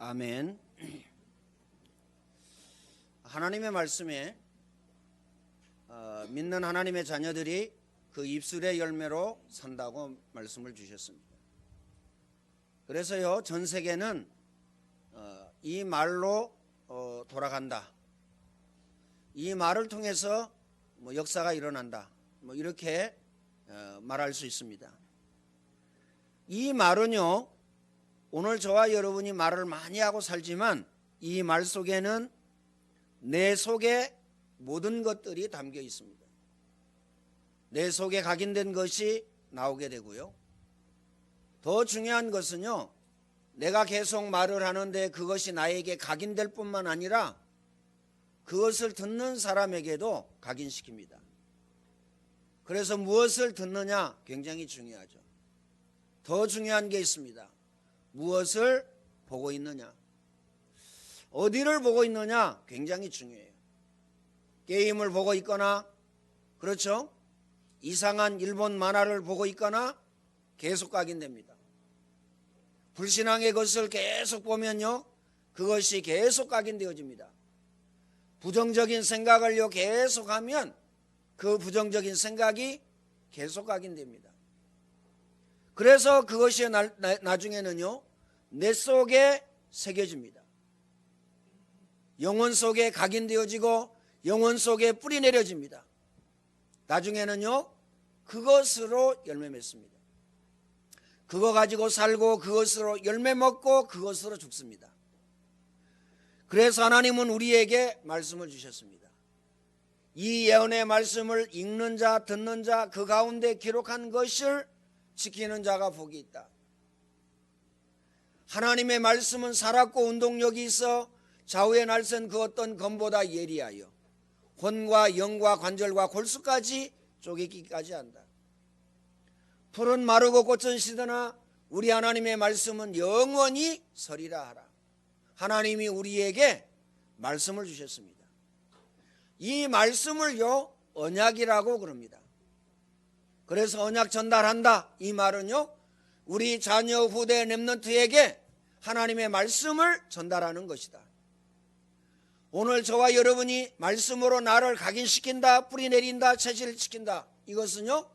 아멘. 하나님의 말씀에 믿는 하나님의 자녀들이 그 입술의 열매로 산다고 말씀을 주셨습니다. 그래서요, 전 세계는 이 말로 돌아간다, 이 말을 통해서 역사가 일어난다, 이렇게 말할 수 있습니다. 이 말은요, 오늘 저와 여러분이 말을 많이 하고 살지만 이 말 속에는 내 속에 모든 것들이 담겨 있습니다. 내 속에 각인된 것이 나오게 되고요, 더 중요한 것은요, 내가 계속 말을 하는데 그것이 나에게 각인될 뿐만 아니라 그것을 듣는 사람에게도 각인시킵니다. 그래서 무엇을 듣느냐 굉장히 중요하죠. 더 중요한 게 있습니다. 무엇을 보고 있느냐, 어디를 보고 있느냐 굉장히 중요해요. 게임을 보고 있거나, 그렇죠? 이상한 일본 만화를 보고 있거나 계속 각인됩니다. 불신앙의 것을 계속 보면요, 그것이 계속 각인되어집니다. 부정적인 생각을요 계속하면 그 부정적인 생각이 계속 각인됩니다. 그래서 그것이 나중에는요 내 속에 새겨집니다. 영혼 속에 각인되어지고 영혼 속에 뿌리 내려집니다. 나중에는요 그것으로 열매 맺습니다. 그거 가지고 살고 그것으로 열매 먹고 그것으로 죽습니다. 그래서 하나님은 우리에게 말씀을 주셨습니다. 이 예언의 말씀을 읽는 자, 듣는 자, 그 가운데 기록한 것을 지키는 자가 복이 있다. 하나님의 말씀은 살았고 운동력이 있어 좌우의 날선 그 어떤 검보다 예리하여魂과 영과 관절과 골수까지 쪼개기까지 한다. 풀은 마르고 꽃은 시드나 우리 하나님의 말씀은 영원히 서리라 하라. 하나님이 우리에게 말씀을 주셨습니다. 이 말씀을요 언약이라고 그럽니다. 그래서 언약 전달한다, 이 말은요 우리 자녀 후대 렘넌트에게 하나님의 말씀을 전달하는 것이다. 오늘 저와 여러분이 말씀으로 나를 각인시킨다, 뿌리 내린다, 체질시킨다, 이것은요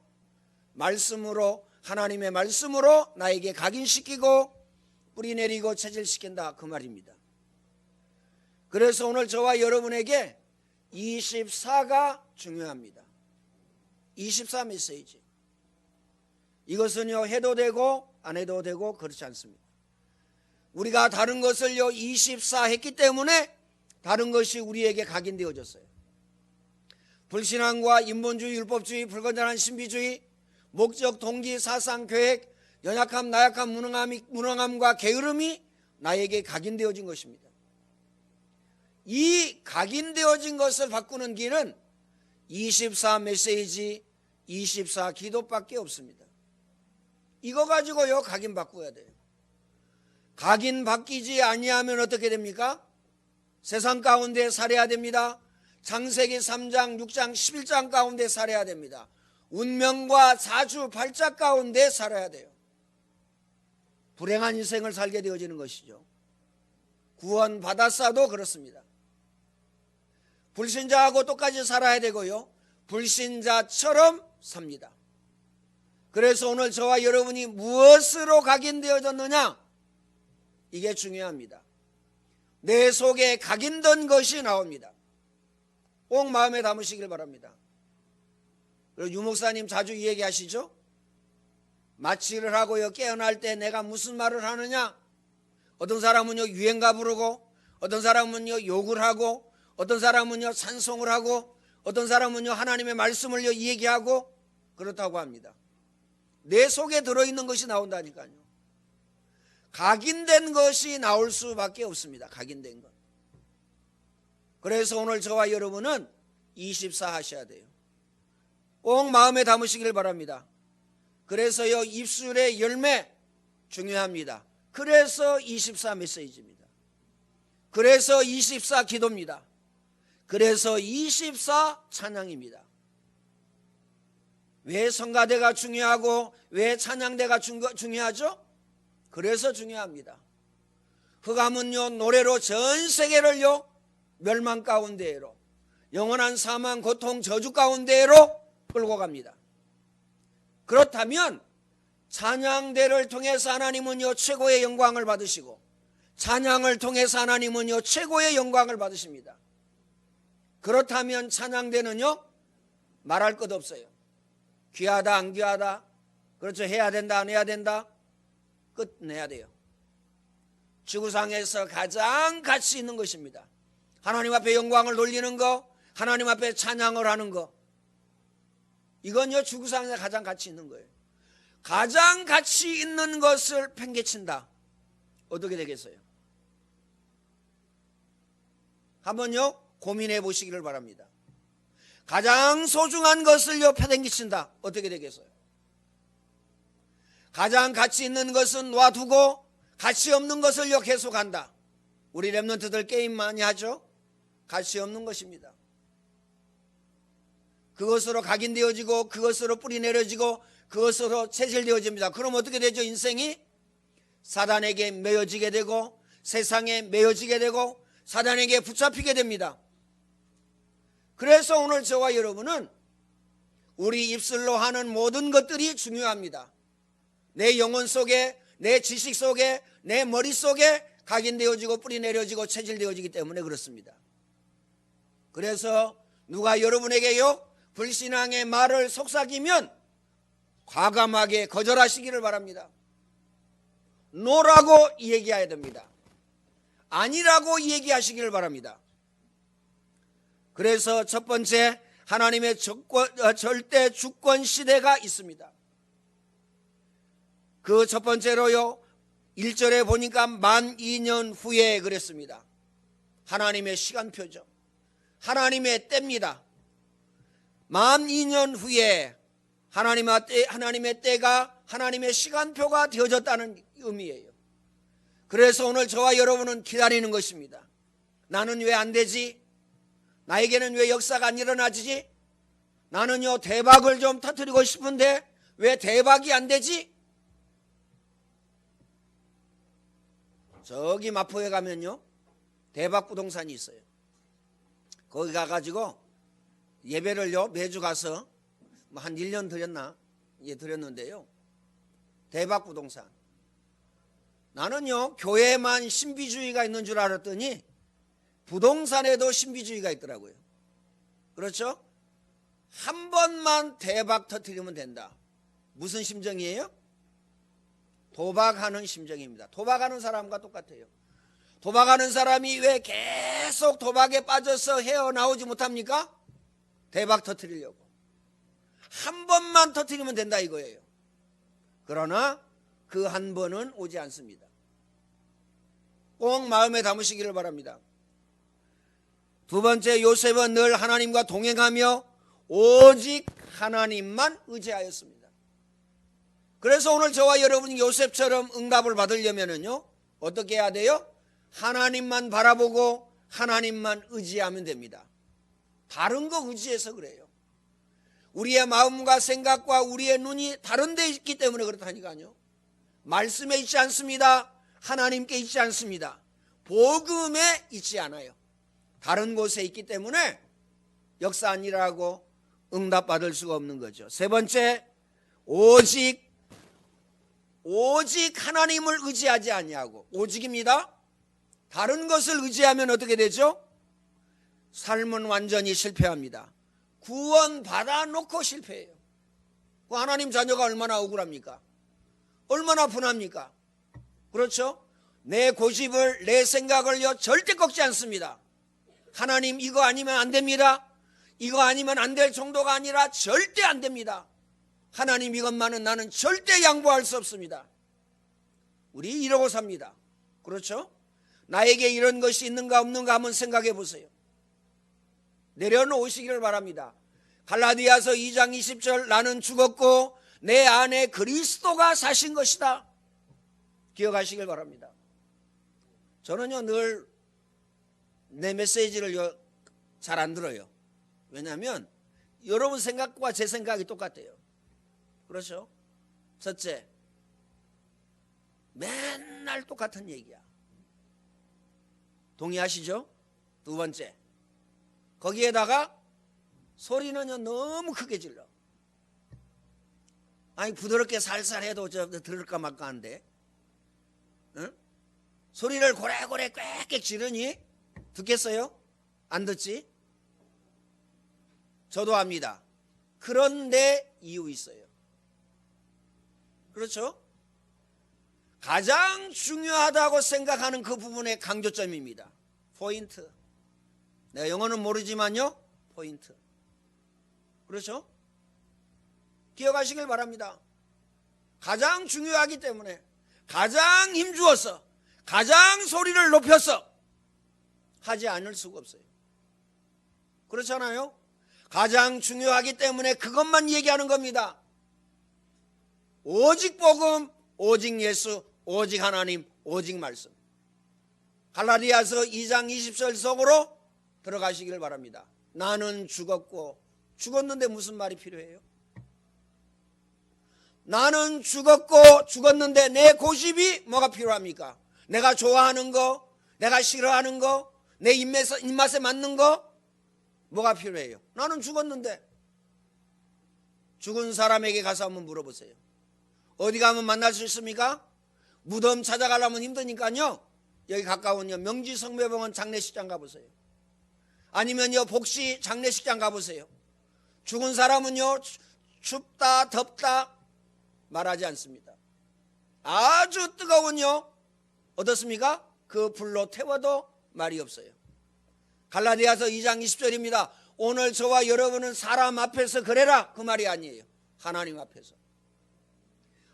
말씀으로, 하나님의 말씀으로 나에게 각인시키고 뿌리 내리고 체질시킨다, 그 말입니다. 그래서 오늘 저와 여러분에게 24가 중요합니다. 24 메시지. 이것은요 해도 되고 안 해도 되고 그렇지 않습니다. 우리가 다른 것을요 24 했기 때문에 다른 것이 우리에게 각인되어졌어요. 불신앙과 인본주의, 율법주의, 불건전한 신비주의, 목적, 동기, 사상, 계획, 연약함, 나약함, 무능함과 게으름이 나에게 각인되어진 것입니다. 이 각인되어진 것을 바꾸는 길은 24 메시지, 24 기도밖에 없습니다. 이거 가지고요 각인 바꿔야 돼요. 각인 바뀌지 아니하면 어떻게 됩니까? 세상 가운데 살아야 됩니다. 창세기 3장, 6장, 11장 가운데 살아야 됩니다. 운명과 사주, 발작 가운데 살아야 돼요. 불행한 인생을 살게 되어지는 것이죠. 구원 받았어도 그렇습니다. 불신자하고 똑같이 살아야 되고요, 불신자처럼 삽니다. 그래서 오늘 저와 여러분이 무엇으로 각인되어졌느냐, 이게 중요합니다. 내 속에 각인된 것이 나옵니다. 꼭 마음에 담으시길 바랍니다. 그리고 유목사님 자주 얘기하시죠? 마취를 하고요 깨어날 때 내가 무슨 말을 하느냐, 어떤 사람은요 유행가 부르고, 어떤 사람은요 욕을 하고, 어떤 사람은요 찬송을 하고, 어떤 사람은요 하나님의 말씀을 얘기하고 그렇다고 합니다. 내 속에 들어있는 것이 나온다니까요. 각인된 것이 나올 수밖에 없습니다. 각인된 것. 그래서 오늘 저와 여러분은 24 하셔야 돼요. 꼭 마음에 담으시길 바랍니다. 그래서요 입술의 열매 중요합니다. 그래서 24 메시지입니다. 그래서 24 기도입니다. 그래서 24 찬양입니다. 왜 성가대가 중요하고 왜 찬양대가 중요하죠? 그래서 중요합니다. 흑암은요 노래로 전 세계를요 멸망 가운데로, 영원한 사망, 고통, 저주 가운데로 끌고 갑니다. 그렇다면 찬양대를 통해서 하나님은요 최고의 영광을 받으시고, 찬양을 통해서 하나님은요 최고의 영광을 받으십니다. 그렇다면 찬양대는요 말할 것 없어요. 귀하다 안 귀하다, 그렇죠, 해야 된다 안 해야 된다, 끝내야 돼요. 지구상에서 가장 가치 있는 것입니다. 하나님 앞에 영광을 돌리는 거, 하나님 앞에 찬양을 하는 거, 이건요 지구상에서 가장 가치 있는 거예요. 가장 가치 있는 것을 팽개친다, 어떻게 되겠어요? 한번요 고민해 보시기를 바랍니다. 가장 소중한 것을요 패댕기친다, 어떻게 되겠어요? 가장 가치 있는 것은 놔두고 가치 없는 것을요 계속한다. 우리 랩런트들 게임 많이 하죠? 가치 없는 것입니다. 그것으로 각인되어지고, 그것으로 뿌리내려지고, 그것으로 체질되어집니다. 그럼 어떻게 되죠? 인생이 사단에게 매여지게 되고, 세상에 매여지게 되고, 사단에게 붙잡히게 됩니다. 그래서 오늘 저와 여러분은 우리 입술로 하는 모든 것들이 중요합니다. 내 영혼 속에, 내 지식 속에, 내 머릿속에 각인되어지고 뿌리내려지고 체질되어지기 때문에 그렇습니다. 그래서 누가 여러분에게요 불신앙의 말을 속삭이면 과감하게 거절하시기를 바랍니다. 노라고 얘기해야 됩니다. 아니라고 얘기하시기를 바랍니다. 그래서 첫 번째, 하나님의 절대 주권 시대가 있습니다. 그 첫 번째로요 1절에 보니까 12,000년 후에 그랬습니다. 하나님의 시간표죠. 하나님의 때입니다. 12,000년 후에 하나님의 때가 하나님의 시간표가 되어졌다는 의미예요. 그래서 오늘 저와 여러분은 기다리는 것입니다. 나는 왜 안 되지? 나에게는 왜 역사가 안 일어나지? 나는요 대박을 좀 터뜨리고 싶은데 왜 대박이 안 되지? 저기 마포에 가면요 대박 부동산이 있어요. 거기 가가지고 예배를요 매주 가서 한 1년 드렸나? 예, 드렸는데요. 대박 부동산. 나는요 교회만 신비주의가 있는 줄 알았더니 부동산에도 신비주의가 있더라고요. 그렇죠? 한 번만 대박 터뜨리면 된다. 무슨 심정이에요? 도박하는 심정입니다. 도박하는 사람과 똑같아요. 도박하는 사람이 왜 계속 도박에 빠져서 헤어나오지 못합니까? 대박 터뜨리려고. 한 번만 터뜨리면 된다 이거예요. 그러나 그 한 번은 오지 않습니다. 꼭 마음에 담으시기를 바랍니다. 두 번째, 요셉은 늘 하나님과 동행하며 오직 하나님만 의지하였습니다. 그래서 오늘 저와 여러분이 요셉처럼 응답을 받으려면요 어떻게 해야 돼요? 하나님만 바라보고 하나님만 의지하면 됩니다. 다른 거 의지해서 그래요. 우리의 마음과 생각과 우리의 눈이 다른 데 있기 때문에 그렇다니까요. 말씀에 있지 않습니다. 하나님께 있지 않습니다. 복음에 있지 않아요. 다른 곳에 있기 때문에 역사 아니라고 응답받을 수가 없는 거죠. 세 번째, 오직 하나님을 의지하지 아니하고, 오직입니다. 다른 것을 의지하면 어떻게 되죠? 삶은 완전히 실패합니다. 구원 받아놓고 실패해요. 그 하나님 자녀가 얼마나 억울합니까? 얼마나 분합니까? 그렇죠? 내 고집을, 내 생각을요 절대 꺾지 않습니다. 하나님 이거 아니면 안 됩니다. 이거 아니면 안 될 정도가 아니라 절대 안 됩니다. 하나님 이것만은 나는 절대 양보할 수 없습니다. 우리 이러고 삽니다. 그렇죠? 나에게 이런 것이 있는가 없는가 한번 생각해 보세요. 내려놓으시기를 바랍니다. 갈라디아서 2장 20절, 나는 죽었고 내 안에 그리스도가 사신 것이다. 기억하시길 바랍니다. 저는요 늘 내 메시지를 잘 안 들어요. 왜냐하면 여러분 생각과 제 생각이 똑같아요. 그렇죠? 첫째, 맨날 똑같은 얘기야. 동의하시죠? 두 번째, 거기에다가 소리는요 너무 크게 질러. 아니 부드럽게 살살 해도 저 들을까 말까 한데, 응? 소리를 고래고래 꽥꽥 지르니 듣겠어요? 안 듣지? 저도 압니다. 그런데 이유 있어요. 그렇죠? 가장 중요하다고 생각하는 그 부분의 강조점입니다. 포인트. 내가 영어는 모르지만요, 포인트. 그렇죠? 기억하시길 바랍니다. 가장 중요하기 때문에 가장 힘주어서 가장 소리를 높여서 하지 않을 수가 없어요. 그렇잖아요? 가장 중요하기 때문에 그것만 얘기하는 겁니다. 오직 복음, 오직 예수, 오직 하나님, 오직 말씀. 갈라디아서 2장 20절 속으로 들어가시길 바랍니다. 나는 죽었고, 죽었는데 무슨 말이 필요해요? 나는 죽었고 죽었는데 내 고집이 뭐가 필요합니까? 내가 좋아하는 거, 내가 싫어하는 거, 내 입맛에 맞는 거 뭐가 필요해요? 나는 죽었는데. 죽은 사람에게 가서 한번 물어보세요. 어디 가면 만날 수 있습니까? 무덤 찾아가려면 힘드니까요, 여기 가까운 명지성묘병원 장례식장 가보세요. 아니면요 복시 장례식장 가보세요. 죽은 사람은요 춥다 덥다 말하지 않습니다. 아주 뜨거운요 어떻습니까? 그 불로 태워도 말이 없어요. 갈라디아서 2장 20절입니다. 오늘 저와 여러분은 사람 앞에서 그래라, 그 말이 아니에요. 하나님 앞에서.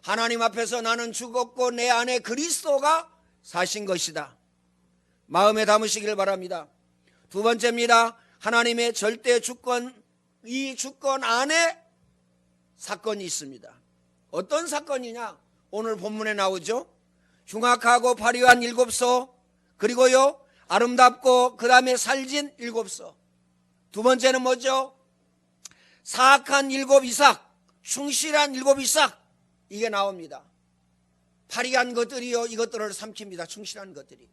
하나님 앞에서 나는 죽었고 내 안에 그리스도가 사신 것이다. 마음에 담으시길 바랍니다. 두 번째입니다. 하나님의 절대 주권, 이 주권 안에 사건이 있습니다. 어떤 사건이냐? 오늘 본문에 나오죠. 흉악하고 화려한 7소, 그리고요 아름답고 그 다음에 살진 7소. 두 번째는 뭐죠? 사악한 7 이삭, 충실한 7 이삭, 이게 나옵니다. 화려한 것들이요 이것들을 삼킵니다. 충실한 것들이.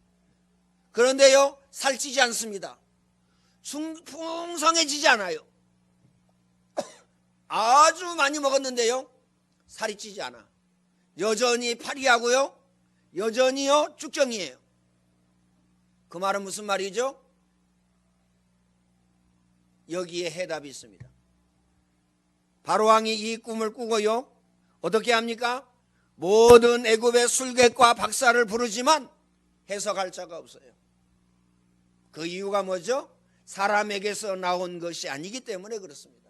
그런데요 살찌지 않습니다. 풍성해지지 않아요. 아주 많이 먹었는데요 살이 찌지 않아. 여전히 파리하고요 여전히요 쭉정이에요. 그 말은 무슨 말이죠? 여기에 해답이 있습니다. 바로왕이 이 꿈을 꾸고요 어떻게 합니까? 모든 애굽의 술객과 박사를 부르지만 해석할 자가 없어요. 그 이유가 뭐죠? 사람에게서 나온 것이 아니기 때문에 그렇습니다.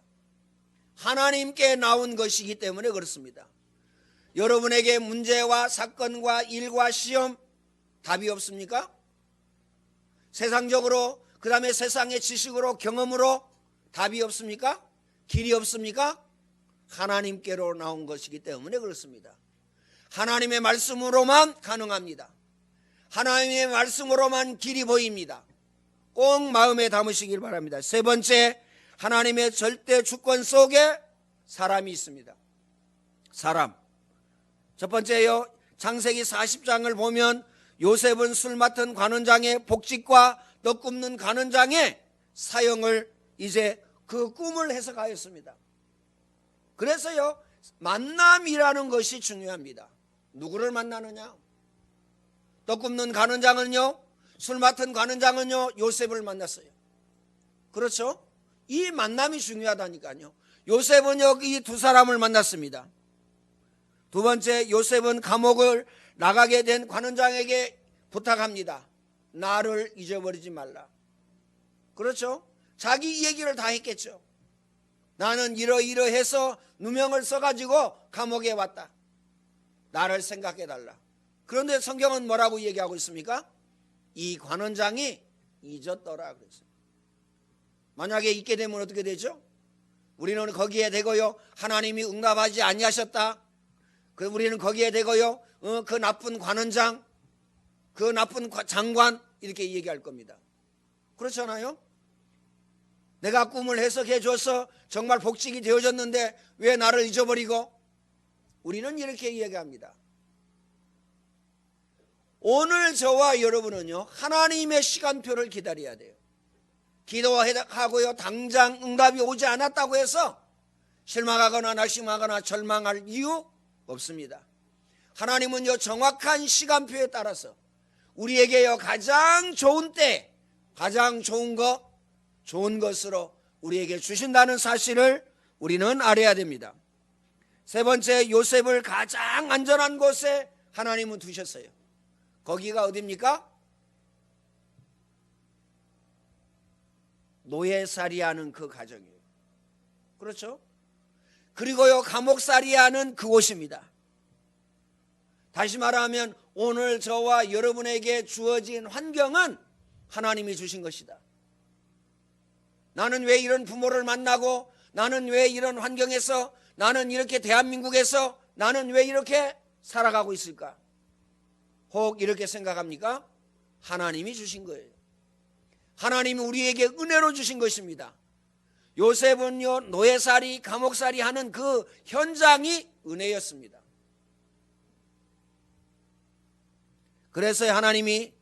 하나님께 나온 것이기 때문에 그렇습니다. 여러분에게 문제와 사건과 일과 시험 답이 없습니까? 세상적으로, 그 다음에 세상의 지식으로, 경험으로 답이 없습니까? 길이 없습니까? 하나님께로 나온 것이기 때문에 그렇습니다. 하나님의 말씀으로만 가능합니다. 하나님의 말씀으로만 길이 보입니다. 꼭 마음에 담으시길 바랍니다. 세 번째, 하나님의 절대 주권 속에 사람이 있습니다. 사람. 첫 번째요, 창세기 40장을 보면 요셉은 술 맡은 관원장의 복직과 떡 굽는 관원장의 사형을 이제 그 꿈을 해석하였습니다. 그래서요 만남이라는 것이 중요합니다. 누구를 만나느냐? 떡 굽는 관원장은요, 술 맡은 관원장은요 요셉을 만났어요. 그렇죠? 이 만남이 중요하다니까요. 요셉은 여기 두 사람을 만났습니다. 두 번째, 요셉은 감옥을 나가게 된 관원장에게 부탁합니다. 나를 잊어버리지 말라. 그렇죠? 자기 얘기를 다 했겠죠. 나는 이러이러해서 누명을 써가지고 감옥에 왔다. 나를 생각해달라. 그런데 성경은 뭐라고 얘기하고 있습니까? 이 관원장이 잊었더라 그랬어요. 만약에 잊게 되면 어떻게 되죠? 우리는 거기에 대고요 하나님이 응답하지 아니하셨다. 우리는 거기에 대고요 그 나쁜 관원장, 그 나쁜 장관 이렇게 얘기할 겁니다. 그렇잖아요? 내가 꿈을 해석해 줘서 정말 복직이 되어졌는데 왜 나를 잊어버리고? 우리는 이렇게 이야기합니다. 오늘 저와 여러분은요, 하나님의 시간표를 기다려야 돼요. 기도하고요, 당장 응답이 오지 않았다고 해서 실망하거나 낙심하거나 절망할 이유 없습니다. 하나님은요, 정확한 시간표에 따라서 우리에게요, 가장 좋은 때, 가장 좋은 것으로 우리에게 주신다는 사실을 우리는 알아야 됩니다. 세 번째, 요셉을 가장 안전한 곳에 하나님은 두셨어요. 거기가 어디입니까? 노예살이하는 그 가정이에요. 그렇죠? 그리고요, 감옥살이하는 그곳입니다. 다시 말하면 오늘 저와 여러분에게 주어진 환경은 하나님이 주신 것이다. 나는 왜 이런 부모를 만나고, 나는 왜 이런 환경에서, 나는 이렇게 대한민국에서 나는 왜 이렇게 살아가고 있을까? 혹 이렇게 생각합니까? 하나님이 주신 거예요. 하나님이 우리에게 은혜로 주신 것입니다. 요셉은요, 노예살이, 감옥살이 하는 그 현장이 은혜였습니다. 그래서 하나님이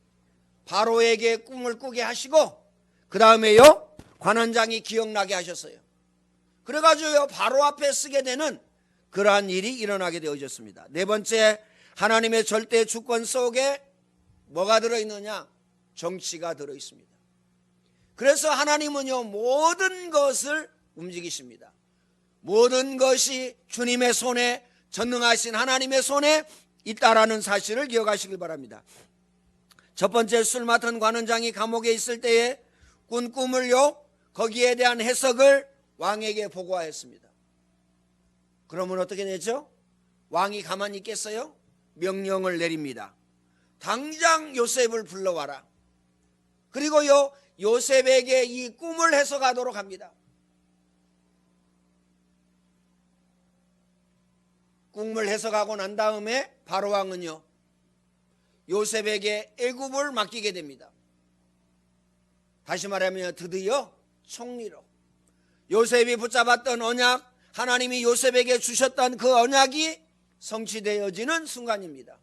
바로에게 꿈을 꾸게 하시고, 그 다음에요, 관원장이 기억나게 하셨어요. 그래가지고요, 바로 앞에 쓰게 되는 그러한 일이 일어나게 되어졌습니다. 네 번째, 하나님의 절대 주권 속에 뭐가 들어있느냐? 정치가 들어있습니다. 그래서 하나님은요, 모든 것을 움직이십니다. 모든 것이 주님의 손에, 전능하신 하나님의 손에 있다라는 사실을 기억하시길 바랍니다. 첫 번째, 술 맡은 관원장이 감옥에 있을 때에 꾼 꿈을요, 거기에 대한 해석을 왕에게 보고하였습니다. 그러면 어떻게 되죠? 왕이 가만히 있겠어요? 명령을 내립니다. 당장 요셉을 불러와라. 그리고요, 요셉에게 이 꿈을 해석하도록 합니다. 꿈을 해석하고 난 다음에 바로 왕은요, 요셉에게 애굽을 맡기게 됩니다. 다시 말하면 드디어 총리로 요셉이 붙잡았던 언약, 하나님이 요셉에게 주셨던 그 언약이 성취되어지는 순간입니다.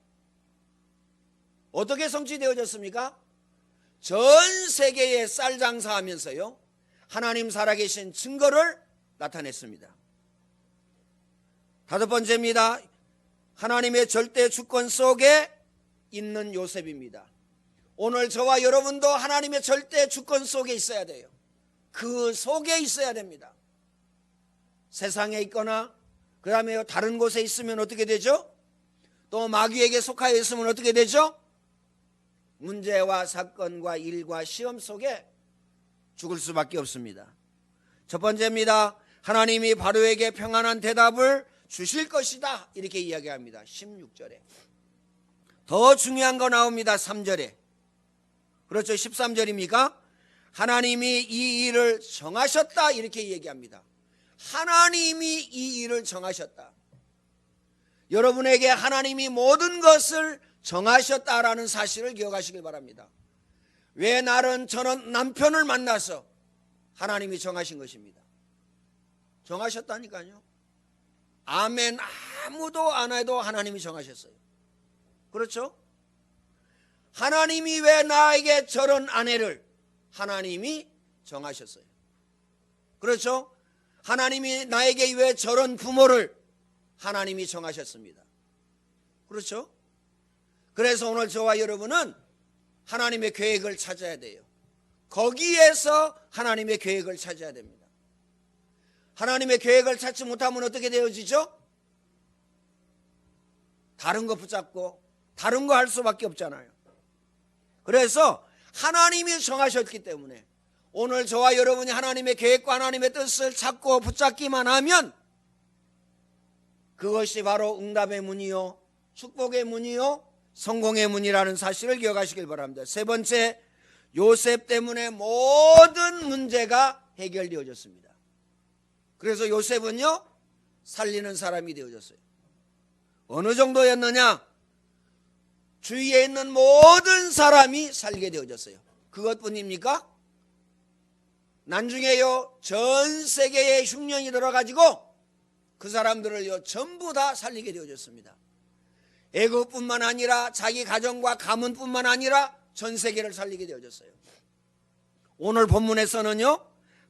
어떻게 성취되어졌습니까? 전 세계에 쌀 장사하면서요, 하나님 살아계신 증거를 나타냈습니다. 다섯 번째입니다. 하나님의 절대 주권 속에 있는 요셉입니다. 오늘 저와 여러분도 하나님의 절대 주권 속에 있어야 돼요. 그 속에 있어야 됩니다. 세상에 있거나 그 다음에 다른 곳에 있으면 어떻게 되죠? 또 마귀에게 속하여 있으면 어떻게 되죠? 문제와 사건과 일과 시험 속에 죽을 수밖에 없습니다. 첫 번째입니다. 하나님이 바로에게 평안한 대답을 주실 것이다, 이렇게 이야기합니다. 16절에. 더 중요한 거 나옵니다. 3절에. 그렇죠? 13절입니까? 하나님이 이 일을 정하셨다, 이렇게 얘기합니다. 하나님이 이 일을 정하셨다. 여러분에게 하나님이 모든 것을 정하셨다라는 사실을 기억하시길 바랍니다. 왜 나는 저는 남편을 만나서 하나님이 정하신 것입니다. 정하셨다니까요. 아멘 아무도 안 해도 하나님이 정하셨어요. 그렇죠? 하나님이 왜 나에게 저런 아내를 하나님이 정하셨어요. 그렇죠? 하나님이 나에게 왜 저런 부모를 하나님이 정하셨습니다. 그렇죠? 그래서 오늘 저와 여러분은 하나님의 계획을 찾아야 돼요. 거기에서 하나님의 계획을 찾아야 됩니다. 하나님의 계획을 찾지 못하면 어떻게 되어지죠? 다른 거 붙잡고 다른 거 할 수밖에 없잖아요. 그래서 하나님이 정하셨기 때문에 오늘 저와 여러분이 하나님의 계획과 하나님의 뜻을 찾고 붙잡기만 하면 그것이 바로 응답의 문이요, 축복의 문이요, 성공의 문이라는 사실을 기억하시길 바랍니다. 세 번째, 요셉 때문에 모든 문제가 해결되어졌습니다. 그래서 요셉은요, 살리는 사람이 되어졌어요. 어느 정도였느냐? 주위에 있는 모든 사람이 살게 되어졌어요. 그것뿐입니까? 나중에요, 전 세계에 흉년이 들어가지고 그 사람들을요, 전부 다 살리게 되어졌습니다. 애국뿐만 아니라 자기 가정과 가문뿐만 아니라 전 세계를 살리게 되어졌어요. 오늘 본문에서는요,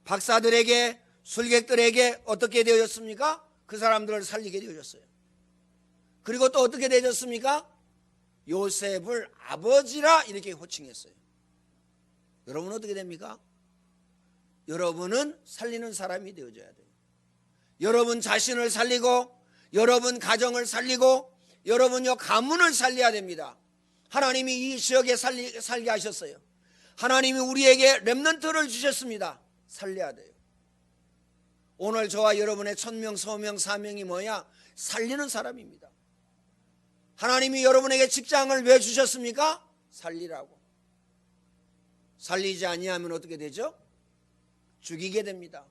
박사들에게, 술객들에게 어떻게 되어졌습니까? 그 사람들을 살리게 되어졌어요. 그리고 또 어떻게 되어졌습니까? 요셉을 아버지라 이렇게 호칭했어요. 여러분 어떻게 됩니까? 여러분은 살리는 사람이 되어져야 돼요. 여러분 자신을 살리고, 여러분 가정을 살리고, 여러분요 가문을 살려야 됩니다. 하나님이 이 지역에 살게 하셨어요. 하나님이 우리에게 렘넌트를 주셨습니다. 살려야 돼요. 오늘 저와 여러분의 천명, 소명, 사명이 뭐야? 살리는 사람입니다. 하나님이 여러분에게 직장을 왜 주셨습니까? 살리라고. 살리지 아니하면 어떻게 되죠? 죽이게 됩니다.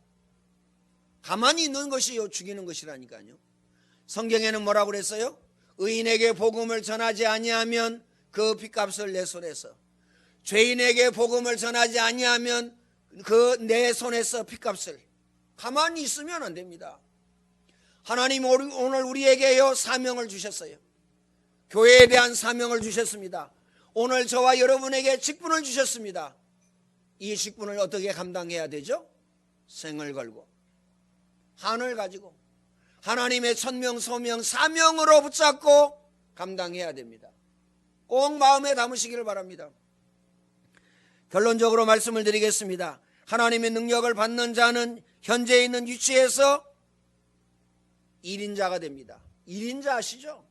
가만히 있는 것이 죽이는 것이라니까요. 성경에는 뭐라고 그랬어요? 의인에게 복음을 전하지 아니하면 그 핏값을 내 손에서, 죄인에게 복음을 전하지 아니하면 그 내 손에서 핏값을. 가만히 있으면 안 됩니다. 하나님 오늘 우리에게요 사명을 주셨어요. 교회에 대한 사명을 주셨습니다. 오늘 저와 여러분에게 직분을 주셨습니다. 이 직분을 어떻게 감당해야 되죠? 생을 걸고 한을 가지고 하나님의 천명, 소명, 사명으로 붙잡고 감당해야 됩니다. 꼭 마음에 담으시기를 바랍니다. 결론적으로 말씀을 드리겠습니다. 하나님의 능력을 받는 자는 현재 있는 위치에서 1인자가 됩니다. 1인자 아시죠?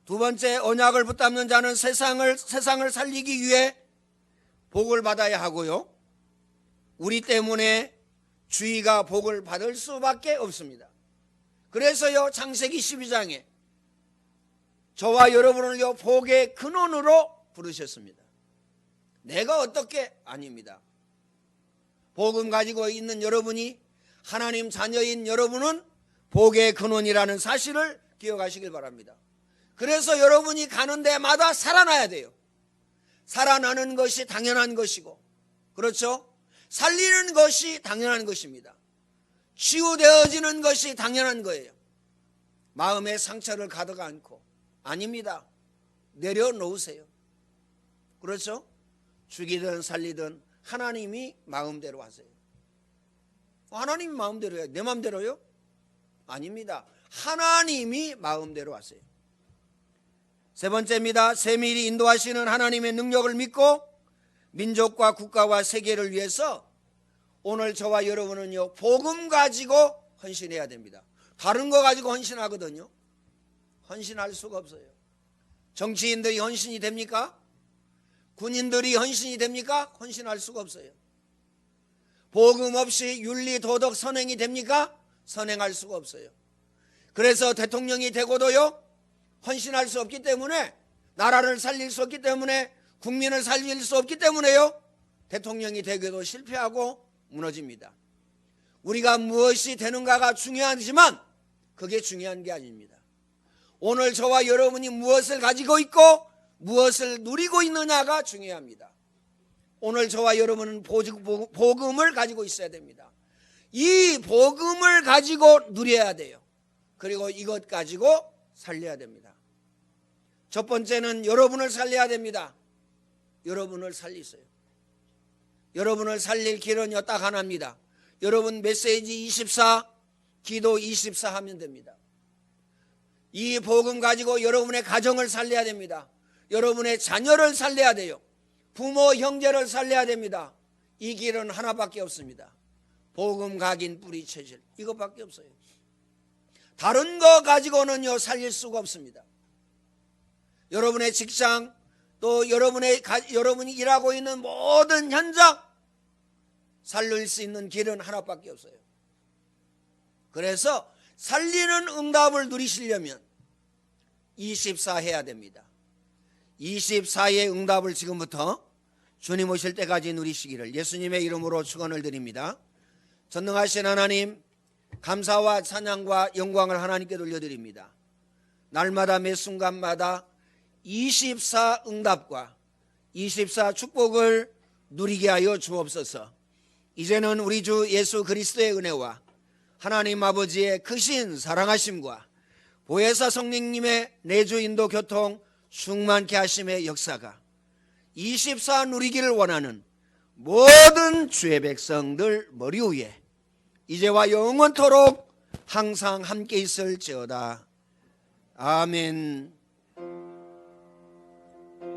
두 번째, 언약을 붙잡는 자는 세상을 살리기 위해 복을 받아야 하고요, 우리 때문에 주위가 복을 받을 수밖에 없습니다. 그래서요 창세기 12장에 저와 여러분을요 복의 근원으로 부르셨습니다. 내가 어떻게? 아닙니다. 복음 가지고 있는 여러분이, 하나님 자녀인 여러분은 복의 근원이라는 사실을 기억하시길 바랍니다. 그래서 여러분이 가는 데마다 살아나야 돼요. 살아나는 것이 당연한 것이고, 그렇죠? 살리는 것이 당연한 것입니다. 치유되어지는 것이 당연한 거예요. 마음의 상처를 가득 안고, 아닙니다. 내려놓으세요. 그렇죠? 죽이든 살리든 하나님이 마음대로 하세요. 하나님이 마음대로 해요. 내 마음대로요? 아닙니다. 하나님이 마음대로 하세요. 세 번째입니다. 세밀히 인도하시는 하나님의 능력을 믿고 민족과 국가와 세계를 위해서 오늘 저와 여러분은요 복음 가지고 헌신해야 됩니다. 다른 거 가지고 헌신하거든요. 헌신할 수가 없어요. 정치인들이 헌신이 됩니까? 군인들이 헌신이 됩니까? 헌신할 수가 없어요. 복음 없이 윤리, 도덕, 선행이 됩니까? 선행할 수가 없어요. 그래서 대통령이 되고도요 헌신할 수 없기 때문에, 나라를 살릴 수 없기 때문에, 국민을 살릴 수 없기 때문에요 대통령이 되기도 실패하고 무너집니다. 우리가 무엇이 되는가가 중요하지만 그게 중요한 게 아닙니다. 오늘 저와 여러분이 무엇을 가지고 있고 무엇을 누리고 있느냐가 중요합니다. 오늘 저와 여러분은 복음을 가지고 있어야 됩니다. 이 복음을 가지고 누려야 돼요. 그리고 이것 가지고 살려야 됩니다. 첫 번째는 여러분을 살려야 됩니다. 여러분을 살리세요. 여러분을 살릴 길은요 딱 하나입니다. 여러분 메시지 24, 기도 24 하면 됩니다. 이 복음 가지고 여러분의 가정을 살려야 됩니다. 여러분의 자녀를 살려야 돼요. 부모, 형제를 살려야 됩니다. 이 길은 하나밖에 없습니다. 복음 각인 뿌리 체질, 이것밖에 없어요. 다른 거 가지고는요 살릴 수가 없습니다. 여러분의 직장, 또 여러분이 일하고 있는 모든 현장 살릴 수 있는 길은 하나밖에 없어요. 그래서 살리는 응답을 누리시려면 24 해야 됩니다. 24의 응답을 지금부터 주님 오실 때까지 누리시기를 예수님의 이름으로 축원을 드립니다. 전능하신 하나님, 감사와 찬양과 영광을 하나님께 돌려드립니다. 날마다 매 순간마다 24 응답과 24 축복을 누리게 하여 주옵소서. 이제는 우리 주 예수 그리스도의 은혜와 하나님 아버지의 크신 사랑하심과 보혜사 성령님의 내주 인도 교통 충만케 하심의 역사가 24 누리기를 원하는 모든 주의 백성들 머리 위에 이제와 영원토록 항상 함께 있을지어다. 아멘.